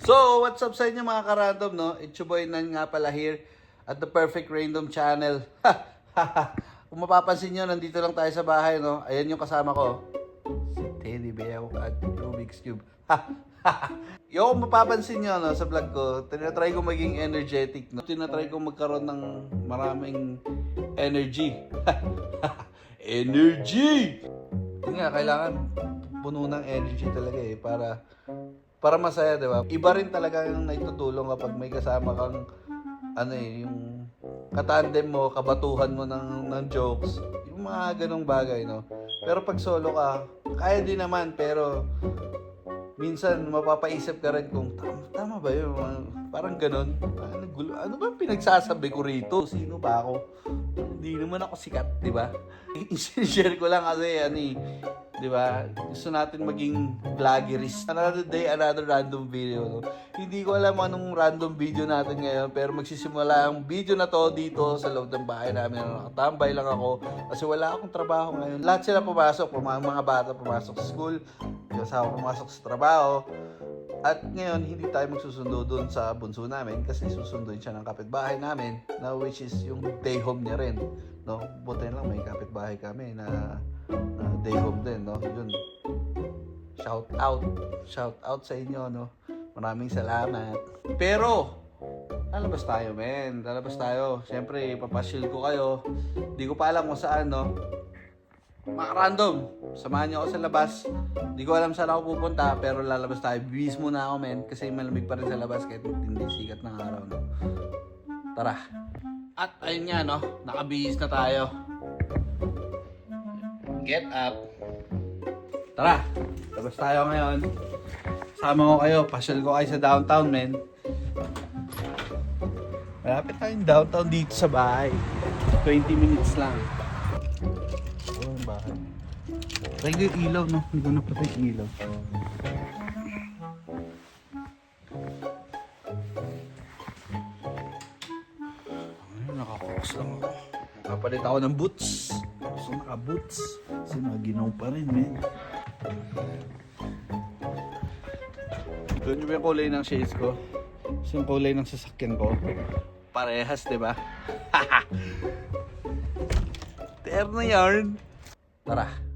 So, what's up sa inyo mga ka-random, no? It's your boy Nan nga pala here at the Perfect Random Channel. Kung mapapansin nyo, nandito lang tayo sa bahay, no? Ayan yung kasama ko. Si Teddy Bear at Rubik's Cube. Yo, kung mapapansin nyo, no, sa vlog ko, tinatry ko maging energetic, no? Tinatry ko magkaroon ng maraming energy. Energy! Yun nga, kailangan puno ng energy talaga eh, para masaya, di ba? Iba rin talaga yung naitutulong kapag may kasama kang yung katandem mo, kabatuhan mo ng jokes, yung mga ganong bagay, no? Pero pag solo ka, kaya din naman, pero minsan mapapaisip ka rin kung tama ba yun? Parang ganon. Ano ba pinagsasabi ko rito? Sino ba ako? Hindi naman ako sikat, di ba? I-share ko lang kasi di ba? Gusto natin maging vloggerist. Another day, another random video. No? Hindi ko alam anong random video natin ngayon, pero magsisimula ang video na to dito sa loob ng bahay namin. Nakatambay lang ako kasi wala akong trabaho ngayon. Lahat sila pumasok, mga bata pumasok sa school, yung asawa pumasok sa trabaho. At ngayon, hindi tayo magsusundo doon sa bunso namin kasi susunduin siya ng kapitbahay namin na which is yung day home niya rin. No? Buti lang may kapitbahay kami na day home din, no? Yun. Shout out sa inyo, no? Maraming salamat. Pero lalabas tayo, men. Lalabas tayo. Siyempre, papasyil ko kayo. Hindi ko pa alam kung saan, no? Mga random, samahan niyo ako sa labas. Hindi ko alam saan ako pupunta, pero lalabas tayo. Bihis muna ako, men, kasi malamig pa rin sa labas kahit hindi sikat ng araw, no? Tara. At ayun nga, no? Nakabihis na tayo. Get up. Tara, labas tayo ngayon. Sama ko kayo, pasyal ko kayo sa downtown, men. Malapit tayong downtown dito sa bahay. 20 minutes lang. Oh, bahay. Try ko yung ilaw, no? Hindi ko na patay yung ilaw. Ay, nakakoks lang ako. Nakapalit ako ng boots. So, naka-boots. Kasi maginaw pa rin, men. Doon yung kulay ng shades ko. So, yung kulay ng sasakyan ko. Parehas, diba? Terno yarn. Tara.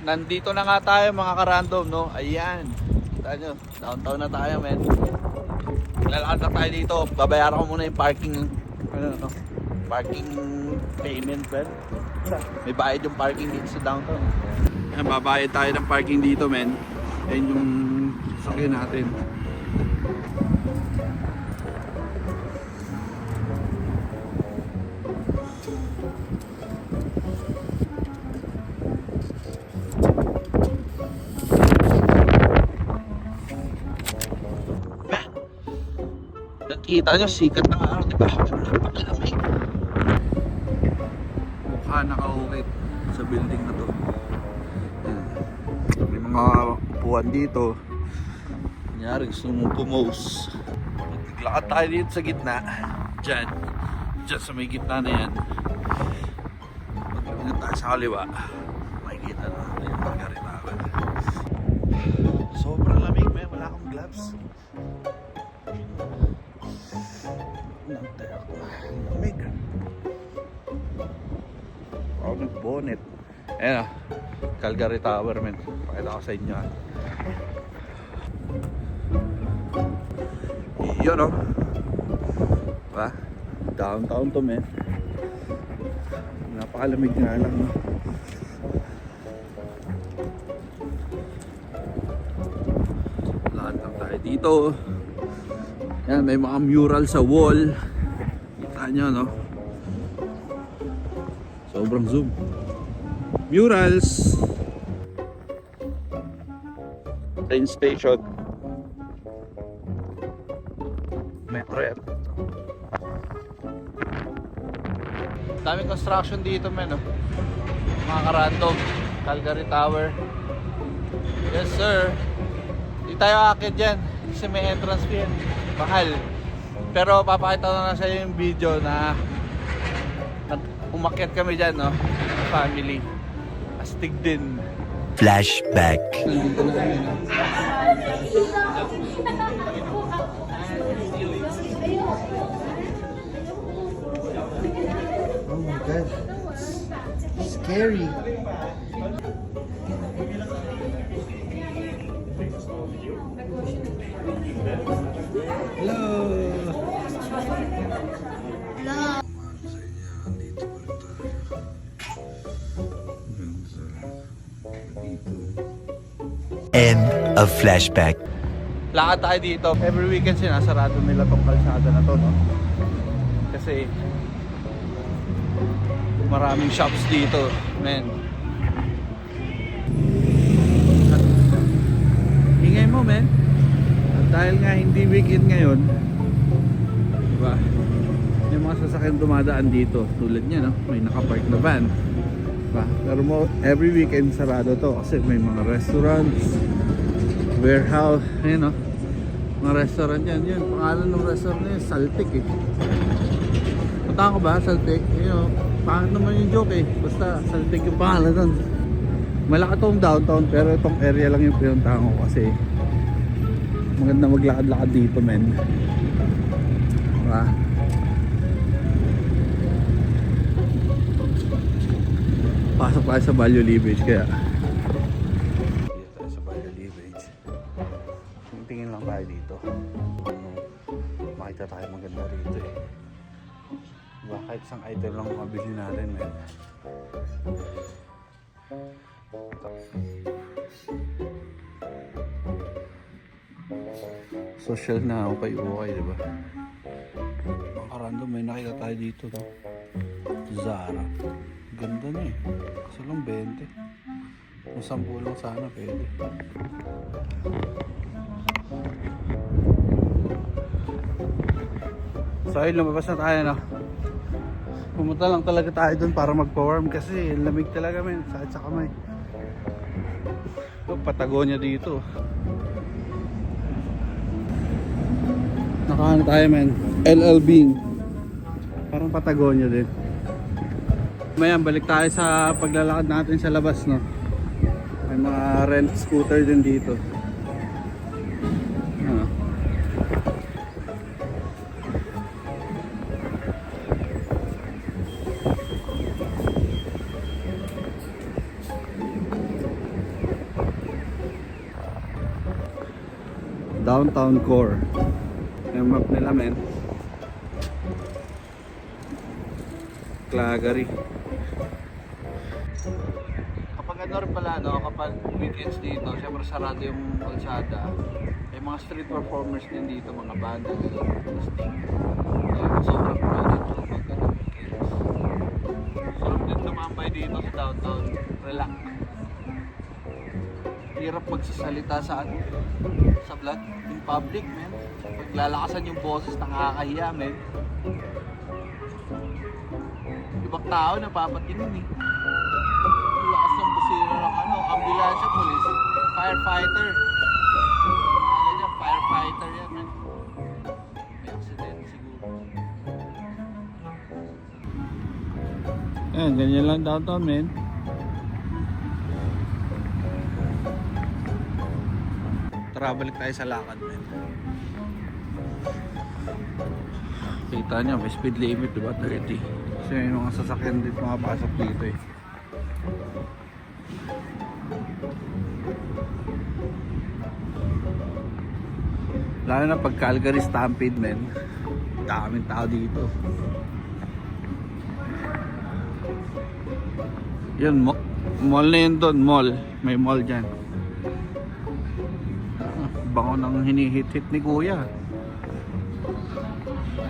Nandito na nga tayo mga ka-random, no? Ayan. Kita nyo, downtown na tayo, men. Lalakad na tayo dito. Babayaran ko muna yung parking, parking payment, men. May bayad yung parking dito sa downtown. Ayan, babayad tayo ng parking dito, men. Ayan yung sasakyan natin. Kita nyo, sikat ng araw, diba? Napakalamig. Mukha nakahukit sa building na to. May mga upuan dito. Kunyari, gusto mong pumose. Maglakad tayo dito sa gitna. Diyan sa may gitna na yan. Magpapingat tayo sa kaliwa. Makikita na yung margarita. Sobrang lamig, may wala akong gloves. bonnet. Ayan Calgary Tower, men. Pakita ko sa inyo. Yun diba? Downtown to, men. Napakalamig nga lang, no? Lahat lang tayo dito. Yan, may mga mural sa wall. Kita nyo, no? Sobrang zoom. Murals. Train station. Metro yan. Daming construction dito, men, no? Mga karandom. Calgary Tower. Yes, sir. Di tayo akit dyan kasi may entrance fee yan. Mahal. Pero papakita ko na sa iyo yung video na umakyat kami dyan, no? Family. Astig din. Flashback. Nandito na kami, no? Oh my god. Scary. End of flashback. Lakad tayo dito. Every weekend sinasarado nila tong kalsada na to, no? Kasi maraming shops dito, men. Ingay mo, men. At dahil nga hindi weekend ngayon, diba? May mga sasakyan dumadaan dito. Tulad niya, no? May nakapark na van. Diba? Pero every weekend sarado to kasi may mga restaurants, warehouse, ayun, no? Mga restaurant yan. Yun, pangalan ng restaurant na yun, Saltik, eh. Punta ko ba, Saltik? Ayun, pangit naman yung joke, eh. Basta, Saltik yung pangalan nun. Malaki tong downtown, pero itong area lang yung pinuntahan ko kasi maganda maglakad-lakad dito, men. Diba? Pasok tayo sa Value Leverage kaya dito tayo sa Value Leverage. Tingin lang tayo dito. Makita tayo maganda rito, eh. Diba? Kahit isang item lang mabili natin, men. Social na okay, diba? Mga karandom, may nakita tayo dito, no? Zara. Ganda na, eh. Kaso lang 20. Kung 10 lang sana pwede. So ayun, lumabas na tayo, no? Pumunta lang talaga tayo dun para magpa-warm kasi lamig talaga, men. Sakit sa kamay. Patagonia dito. Nakaano tayo, men? LL Bean. Parang Patagonia din. Mayan, balik tayo sa paglalakad natin sa labas, no? May mga rent scooter din dito. Ano? Downtown core. Yung map nila, men. Calgary. Kapag ano rin pala, no, kapag weekends dito, syempre sarado yung kalsada. May mga street performers din dito, mga banda, sting. Sobrang crowded kapag ano, weekends. Sarap din tumambay dito sa downtown. Relax. Hirap magsasalita sa vlog in public, men. Paglalakasan yung boses, nakakahiya, men. Ibang tao napapatingin, eh. Lakas ng busina ng ano, ambulansya, police, firefighter. Ganyan, firefighter yan, man. May accident siguro. Ayan, ganyan lang downtown, men. Tara, balik tayo sa lakad, men. Kita nyo, may speed limit, diba? 30. Kasi may mga sasakyan dito, mga pasok dito, eh. Lalo na pag Calgary Stampede, men. Daming tao dito. Yun, mall na yun doon, mall. May mall dyan. Bango ng hinihit-hit ni kuya.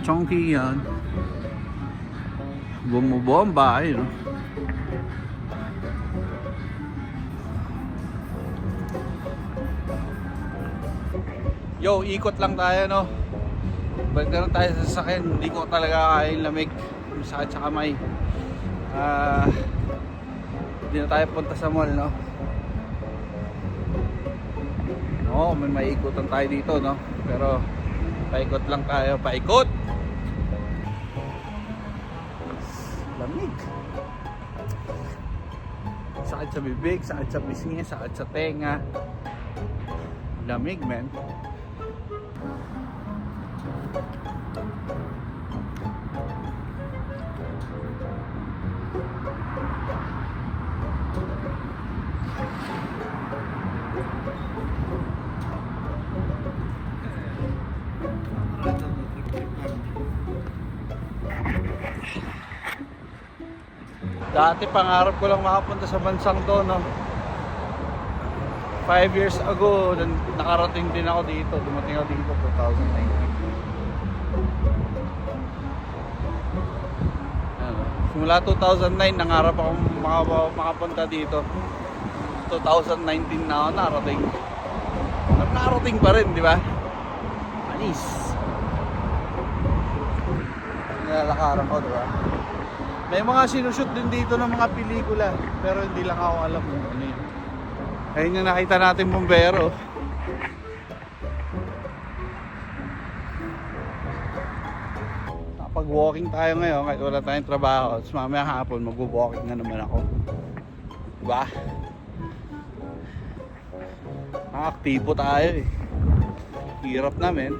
Chonky yan. Bumubomba, ayun. Yo, ikot lang tayo, no? Balik na lang tayo sa sasakyan. Hindi ko talaga kaya yung lamig. Masakit sa kamay. Hindi na tayo punta sa mall, no? Oo, may maikutan tayo dito, no? Pero paikot lang tayo, paikot. Lamig. Sakit sa bibig, sakit sa pisngi, sakit sa tenga. Lamig, man. Dati pangarap ko lang makapunta sa bansang to, no? 5 years ago, nakarating din ako dito. Dumating ako dito 2019. Simula 2009, nangarap ako makapunta dito. 2019 na ako narating. Nakarating pa rin, di ba? Manis. Nilalakaran ko, di ba? May mga sinushoot din dito ng mga pelikula, pero hindi lang ako alam kung ano yun. Ayun yung nakita natin bumbero. Nakapag-walking tayo ngayon kahit wala tayong trabaho. Tapos mamaya hapon mag-walking na naman ako. Diba? Aktibo tayo eh. Hirap namin.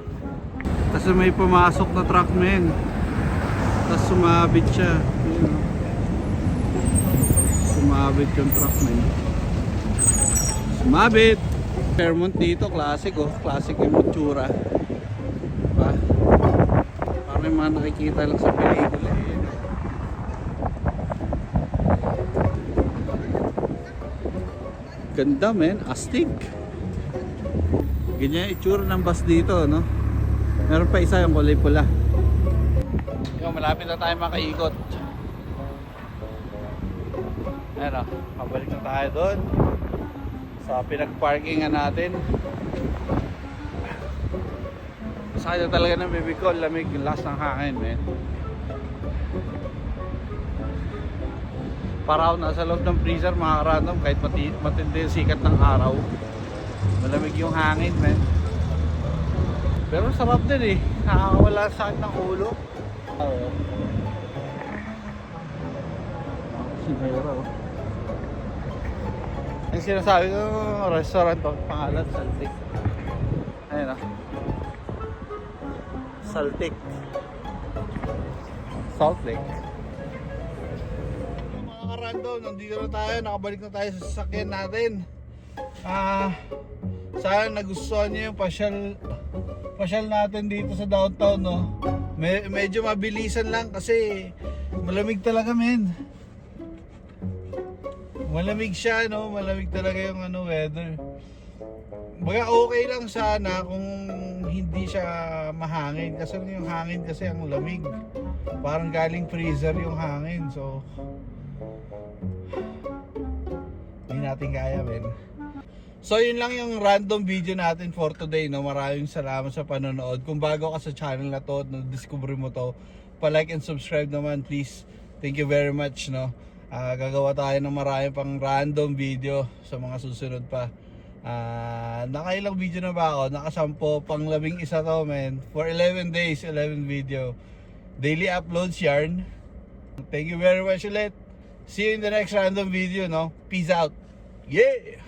Tapos may pumasok na truck, men. Tapos sumabit siya. Sumabit yung truck, men. Sumabit! Fairmont dito, classic oh. Classic yung matsura. Diba? Parang yung mga nakikita lang sa pelikula eh. Ganda, men. Astig. Ganyan yung itsura ng bus dito, no? Meron pa isa yung kulay pula. Yung malapit na tayo makaikot. Ayan o, pabalik na tayo doon sa pinag-parkingan natin. Masakit na talaga ng baby ko, lamig yung last ng hangin, men. Para ako nasa loob ng freezer, mga random, kahit matindi yung sikat ng araw. Malamig yung hangin, men. Pero sarap din eh, nakakawala sa akin ng ulo. Oo. Sinera oh. Yung sinasabi ko, restaurant to, pangalan, Saltik. Ayun oh. Saltik. Salt Lake. Mga ka-random, nandito na tayo, nakabalik na tayo sa sasakyan natin. Sana nagustuhan niyo yung pasyal natin dito sa downtown, no? Medyo mabilisan lang kasi malamig talaga, men. Malamig siya, no? Malamig talaga yung weather. Baga okay lang sana kung hindi siya mahangin kasi yung hangin kasi ang lamig. Parang galing freezer yung hangin, so hindi natin kaya, men. So yun lang yung random video natin for today, no? Maraming salamat sa panonood. Kung bago ka sa channel na to, na-discover mo to, pa-like and subscribe naman, please. Thank you very much, no? Gagawa tayo ng marami pang random video sa mga susunod pa. Nakailang video na ba ako? Nakasampo, pang 11 to, man. For 11 days, 11 video. Daily uploads yarn. Thank you very much ulit. See you in the next random video, no? Peace out. Yeah!